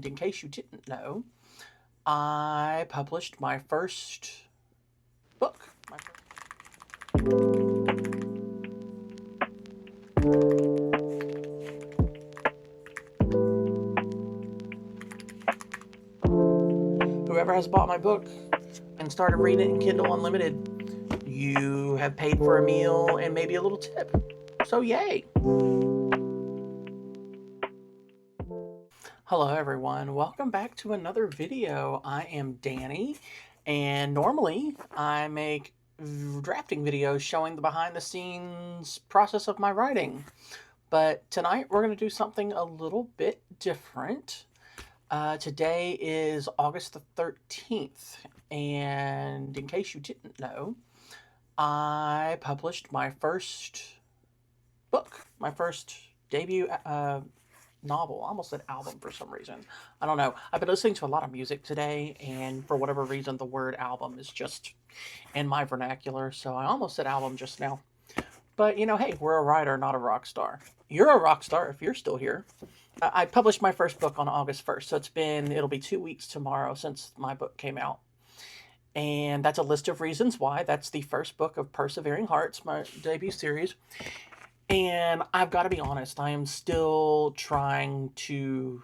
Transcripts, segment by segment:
In case you didn't know, I published my first book. Whoever has bought my book and started reading it in Kindle Unlimited, you have paid for a meal and maybe a little tip. So yay! Hello everyone, welcome back to another video. I am Danny, and normally I make drafting videos showing the behind the scenes process of my writing. But tonight we're going to do something a little bit different. Today is August the 13th, and in case you didn't know, I published my first book, my first debut novel. I almost said album for some reason. I don't know. I've been listening to a lot of music today, and for whatever reason, the word album is just in my vernacular, so I almost said album just now. But, you know, hey, we're a writer, not a rock star. You're a rock star if you're still here. I published my first book on August 1st, so it'll be 2 weeks tomorrow since my book came out. And that's a list of reasons why. That's the first book of Persevering Hearts, my debut series. And I've got to be honest, I am still trying to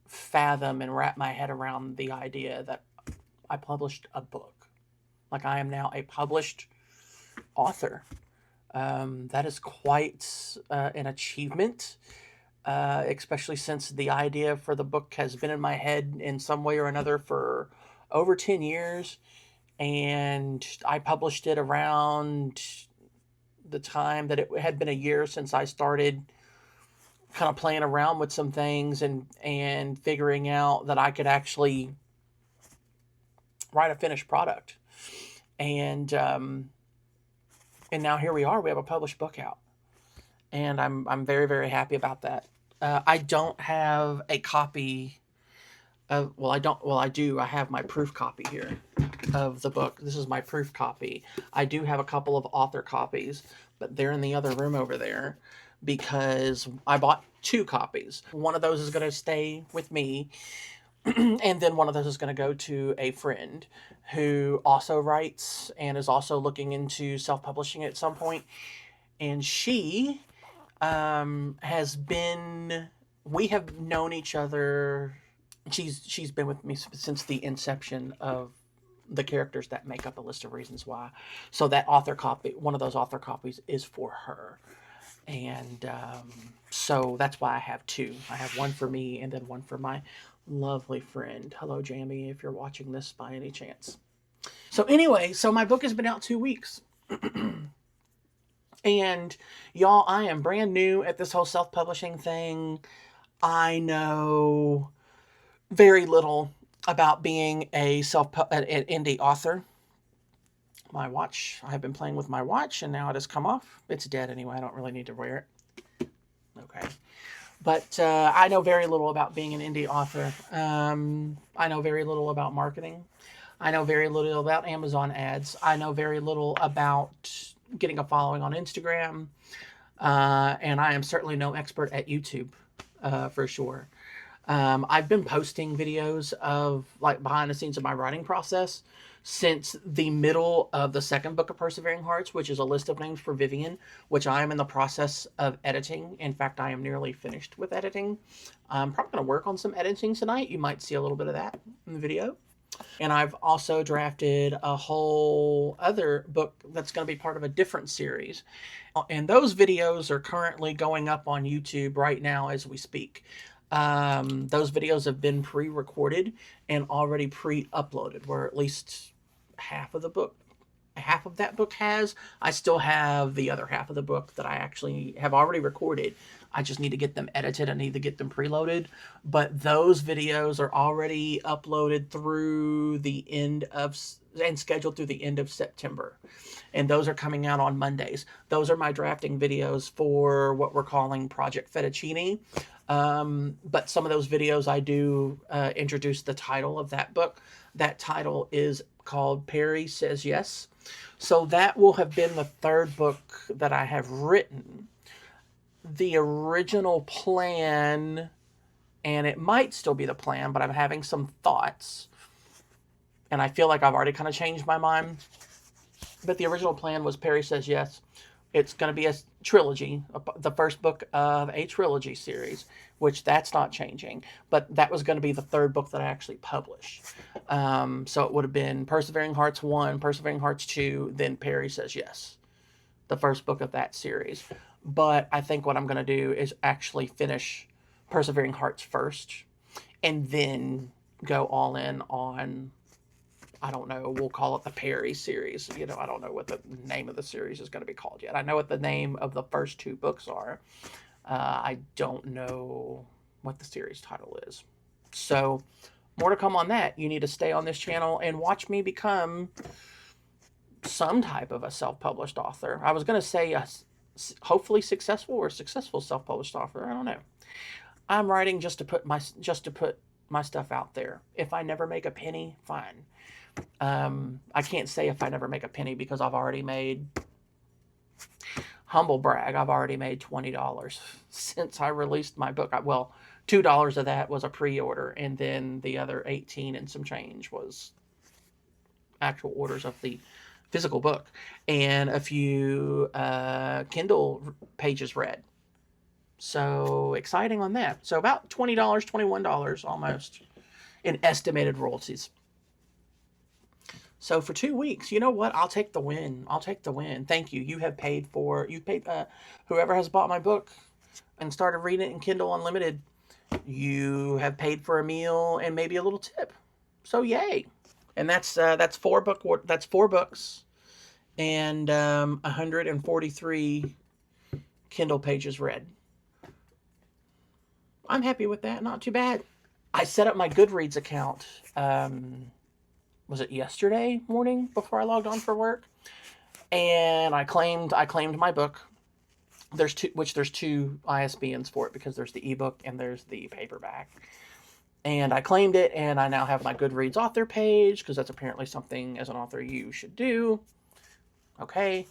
fathom and wrap my head around the idea that I published a book. Like, I am now a published author. That is quite an achievement, especially since the idea for the book has been in my head in some way or another for over 10 years. And I published it around the time that it had been a year since I started kind of playing around with some things and figuring out that I could actually write a finished product. And now here we are. We have a published book out, and I'm very, very happy about that. I don't have a copy of, I do. I have my proof copy here of the book. This is my proof copy. I do have a couple of author copies, but they're in the other room over there because I bought 2 copies. One of those is going to stay with me, and then one of those is going to go to a friend who also writes and is also looking into self-publishing at some point. And she has been, we have known each other. She's been with me since the inception of the characters that make up a list of reasons why. So that author copy, one of those author copies, is for her. And so that's why I have 2. I have one for me and then one for my lovely friend. Hello, Jamie, if you're watching this by any chance. So anyway, so my book has been out 2 weeks. And y'all, I am brand new at this whole self-publishing thing. I know very little about being an indie author. My watch, I have been playing with my watch, and now it has come off. It's dead anyway. I don't really need to wear it. Okay. But I know very little about being an indie author. I know very little about marketing. I know very little about Amazon ads. I know very little about getting a following on Instagram. And I am certainly no expert at YouTube, for sure. I've been posting videos of like behind the scenes of my writing process since the middle of the second book of Persevering Hearts, which is a list of names for Vivian, which I am in the process of editing. In fact, I am nearly finished with editing. I'm probably going to work on some editing tonight. You might see a little bit of that in the video. And I've also drafted a whole other book that's going to be part of a different series. And those videos are currently going up on YouTube right now as we speak. Those videos have been pre-recorded and already pre-uploaded, where at least half of that book has. I still have the other half of the book that I actually have already recorded. I just need to get them edited. I need to get them preloaded. But those videos are already uploaded through the end of, and scheduled through the end of September. And those are coming out on Mondays. Those are my drafting videos for what we're calling Project Fettuccine. But some of those videos I do introduce the title of that book. That title is called Perry Says Yes. So that will have been the 3rd book that I have written. The original plan and it might still be the plan, but I'm having some thoughts, and I feel like I've already kind of changed my mind. But the original plan was Perry Says Yes. It's going to be a trilogy, the first book of a trilogy series, which that's not changing. But that was going to be the third book that I actually publish. So it would have been Persevering Hearts 1, Persevering Hearts 2, then Perry Says Yes, the first book of that series. But I think what I'm going to do is actually finish Persevering Hearts first and then go all in on, I don't know, we'll call it the Perry series. You know, I don't know what the name of the series is going to be called yet. I know what the name of the first two books are. I don't know what the series title is. So, more to come on that. You need to stay on this channel and watch me become some type of a self-published author. I was going to say a hopefully successful or successful self-published author. I don't know. I'm writing just to put my stuff out there. If I never make a penny, fine. I can't say if I never make a penny because I've already made, humble brag, I've already made $20 since I released my book. Well, $2 of that was a pre-order, and then the other 18 and some change was actual orders of the physical book, and a few Kindle pages read. So exciting on that. So about $20, $21 almost in estimated royalties. So for 2 weeks, you know what? I'll take the win. I'll take the win. Thank you. You paid, whoever has bought my book and started reading it in Kindle Unlimited, you have paid for a meal and maybe a little tip. So yay. And that's four books and 143 Kindle pages read. I'm happy with that. Not too bad. I set up my Goodreads account. Was it yesterday morning before I logged on for work? And I claimed my book. There's two ISBNs for it because there's the ebook and there's the paperback. And I claimed it, and I now have my Goodreads author page because that's apparently something as an author you should do. Okay.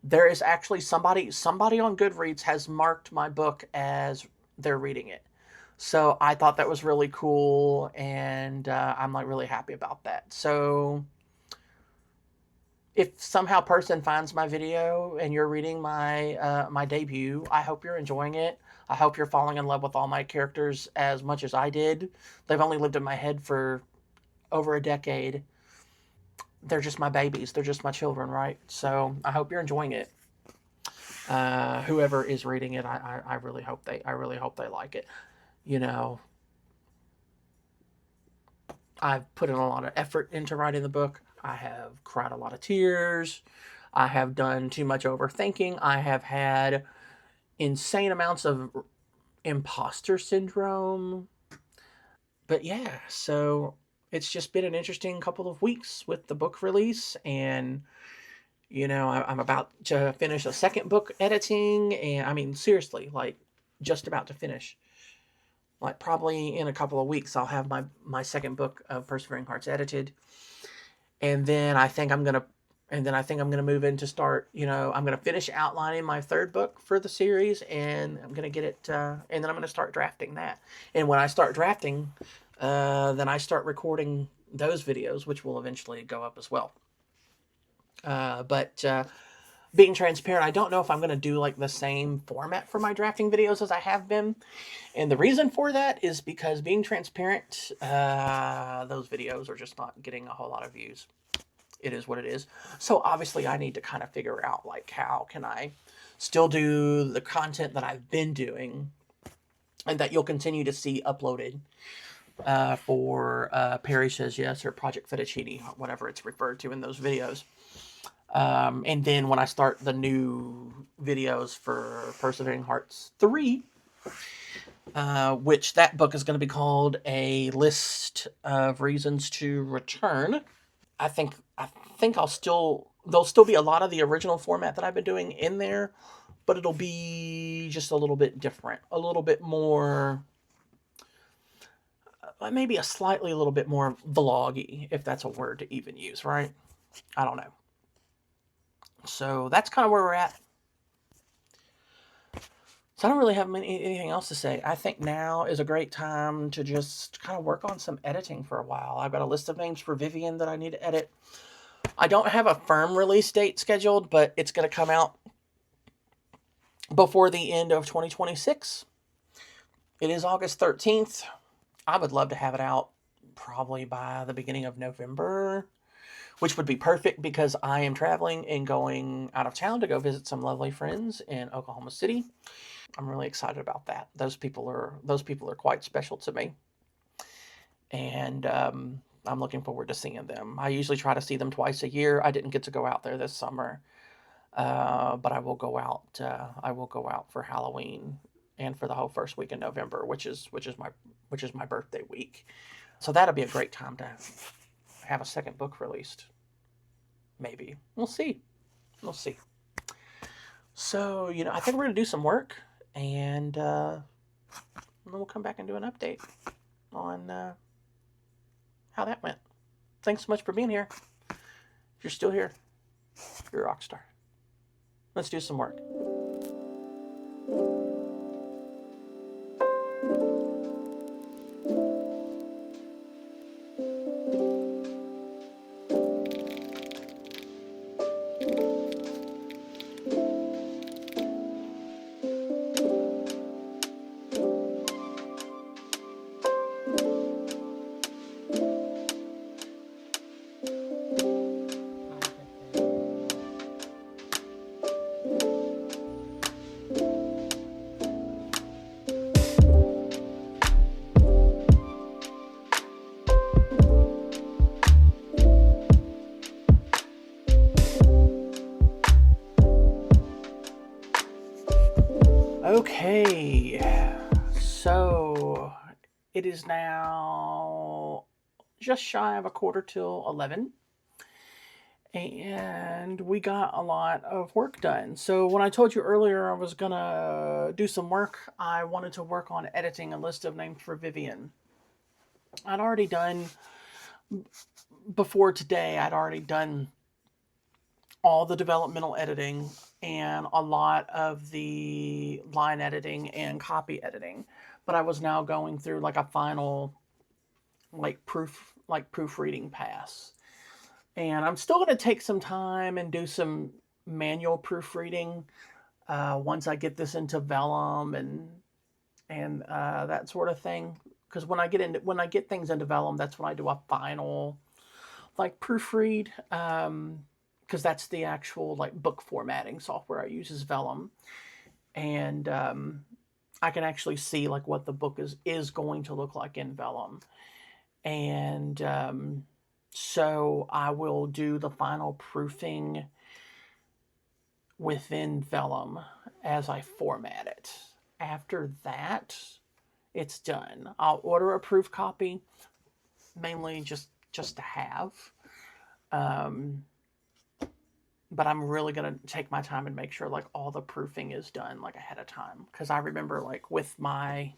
There is actually somebody on Goodreads has marked my book as they're reading it. So I thought that was really cool, and I'm like really happy about that. So if somehow person finds my video and you're reading my my debut, I hope you're enjoying it. I hope you're falling in love with all my characters as much as I did. They've only lived in my head for over a decade. They're just my babies. They're just my children, right? So I hope you're enjoying it. Whoever is reading it, I really hope they like it. You know, I've put in a lot of effort into writing the book. I have cried a lot of tears. I have done too much overthinking. I have had insane amounts of imposter syndrome. But yeah, so it's just been an interesting couple of weeks with the book release, and you know, I'm about to finish a second book editing, and I mean, seriously, like just about to finish. Like probably in a couple of weeks, I'll have my second book of Persevering Hearts edited, and then I think I'm gonna move in to start. You know, I'm gonna finish outlining my third book for the series, and I'm gonna get it, and then I'm gonna start drafting that. And when I start drafting, then I start recording those videos, which will eventually go up as well. But being transparent, I don't know if I'm going to do like the same format for my drafting videos as I have been. And the reason for that is because being transparent, those videos are just not getting a whole lot of views. It is what it is. So obviously I need to kind of figure out like how can I still do the content that I've been doing and that you'll continue to see uploaded for Perry Says Yes or Project Fettuccine, whatever it's referred to in those videos. And then when I start the new videos for Persevering Hearts 3, which that book is going to be called A List of Reasons to Return. I think there'll still be a lot of the original format that I've been doing in there, but it'll be just a little bit different, a little bit more, maybe a little bit more vloggy, if that's a word to even use, right? I don't know. So that's kind of where we're at. So I don't really have anything else to say. I think now is a great time to just kind of work on some editing for a while. I've got a list of names for Vivian that I need to edit. I don't have a firm release date scheduled, but it's going to come out before the end of 2026. It is August 13th. I would love to have it out probably by the beginning of November, which would be perfect because I am traveling and going out of town to go visit some lovely friends in Oklahoma City. I'm really excited about that. Those people are quite special to me, and I'm looking forward to seeing them. I usually try to see them twice a year. I didn't get to go out there this summer, but I will go out. I will go out for Halloween and for the whole first week in November, which is my birthday week. So that'll be a great time to have a second book released. Maybe we'll see. We'll see. So I think we're gonna do some work, and then we'll come back and do an update on how that went. Thanks so much for being here. If you're still here, you're a rock star. Let's do some work. Okay, so it is now just shy of 11:15, and we got a lot of work done. So when I told you earlier I was gonna do some work, I wanted to work on editing a list of names for Vivian. I'd already done, before today, I'd already done all the developmental editing and a lot of the line editing and copy editing, but I was now going through like a final proofreading pass. And I'm still going to take some time and do some manual proofreading once I get this into vellum and that sort of thing. Because when I get things into vellum, that's when I do a final proofread. Because that's the actual book formatting software I use is vellum, and I can actually see what the book is going to look like in vellum, and so I will do the final proofing within vellum as I format it. After that, it's done. I'll order a proof copy, mainly just to have. But I'm really going to take my time and make sure all the proofing is done ahead of time. Because I remember with a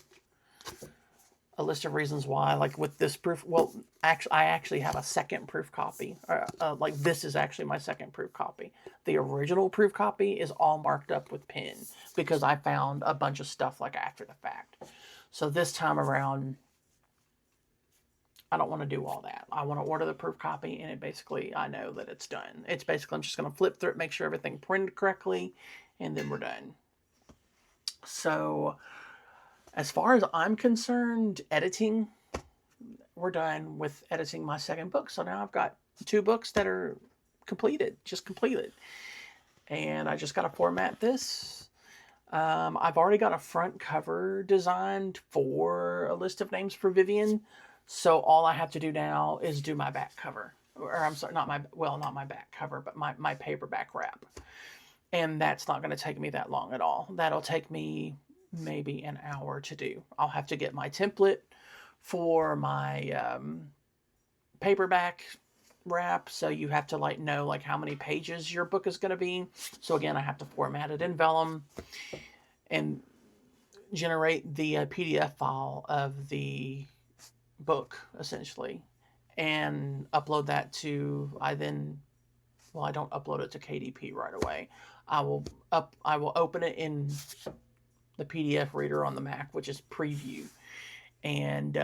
list of reasons why, with this proof, well, I actually have a second proof copy. This is actually my second proof copy. The original proof copy is all marked up with pen because I found a bunch of stuff after the fact. So this time around, I don't want to do all that. I want to order the proof copy, and I know that it's done. It's basically, I'm just going to flip through it, make sure everything printed correctly, and then we're done. So, as far as I'm concerned, editing, we're done with editing my second book. So now I've got 2 books that are completed. And I just got to format this. I've already got a front cover designed for a list of names for Vivian. So all I have to do now is do my back cover. Or I'm sorry, not my back cover, but my paperback wrap. And that's not going to take me that long at all. That'll take me maybe an hour to do. I'll have to get my template for my paperback wrap. So you have to know how many pages your book is going to be. So again, I have to format it in vellum and generate the PDF file of the book essentially and upload that to I don't upload it to KDP right away. I will open it in the PDF reader on the Mac, which is Preview. And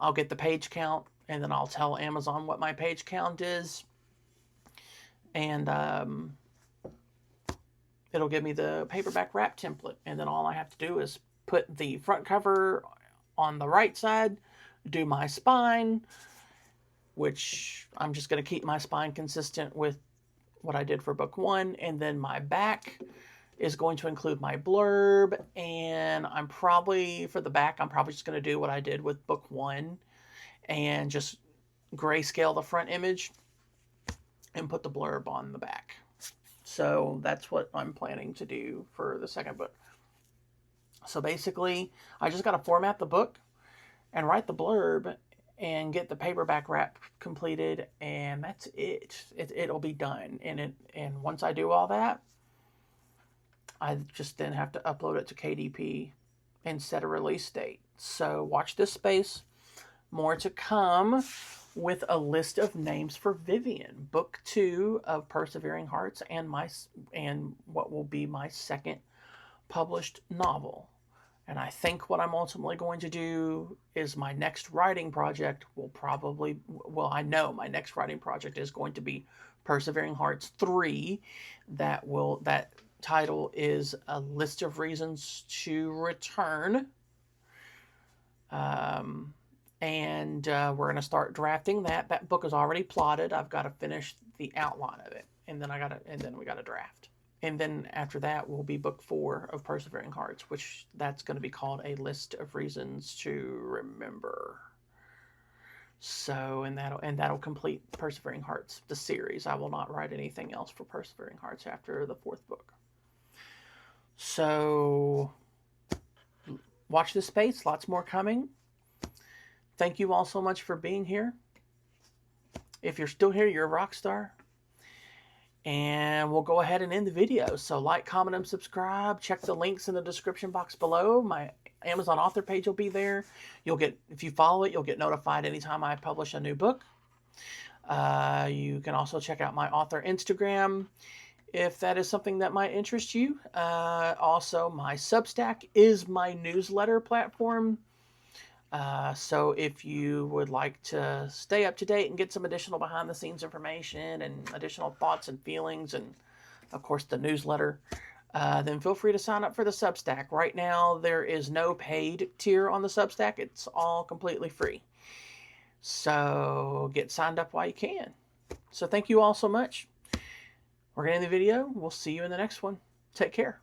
I'll get the page count, and then I'll tell Amazon what my page count is. And it'll give me the paperback wrap template. And then all I have to do is put the front cover on the right side, do my spine, which I'm just going to keep my spine consistent with what I did for book 1. And then my back is going to include my blurb. And I'm probably, for the back, I'm probably just going to do what I did with book 1 and just grayscale the front image and put the blurb on the back. So that's what I'm planning to do for the second book. So basically, I just got to format the book and write the blurb and get the paperback wrap completed, and that's it. It'll be done. And once I do all that, I just then have to upload it to KDP and set a release date. So watch this space. More to come with a list of names for Vivian, book 2 of Persevering Hearts, and what will be my second published novel. And I think what I'm ultimately going to do is my next writing project will probably, well, I know my next writing project is going to be Persevering Hearts 3. That title is A List of Reasons to Return. And we're going to start drafting that. That book is already plotted. I've got to finish the outline of it, and then we got to draft. And then after that will be book 4 of Persevering Hearts, which that's going to be called A List of Reasons to Remember. So, and that'll complete Persevering Hearts, the series. I will not write anything else for Persevering Hearts after the 4th book. So, watch this space. Lots more coming. Thank you all so much for being here. If you're still here, you're a rock star. And we'll go ahead and end the video. So like, comment, and subscribe. Check the links in the description box below. My Amazon author page will be there. If you follow it, you'll get notified anytime I publish a new book. You can also check out my author Instagram if that is something that might interest you. Also, my Substack is my newsletter platform. So if you would like to stay up to date and get some additional behind the scenes information and additional thoughts and feelings, and of course the newsletter, then feel free to sign up for the Substack. Right now there is no paid tier on the Substack. It's all completely free. So get signed up while you can. So thank you all so much. We're going to end the video. We'll see you in the next one. Take care.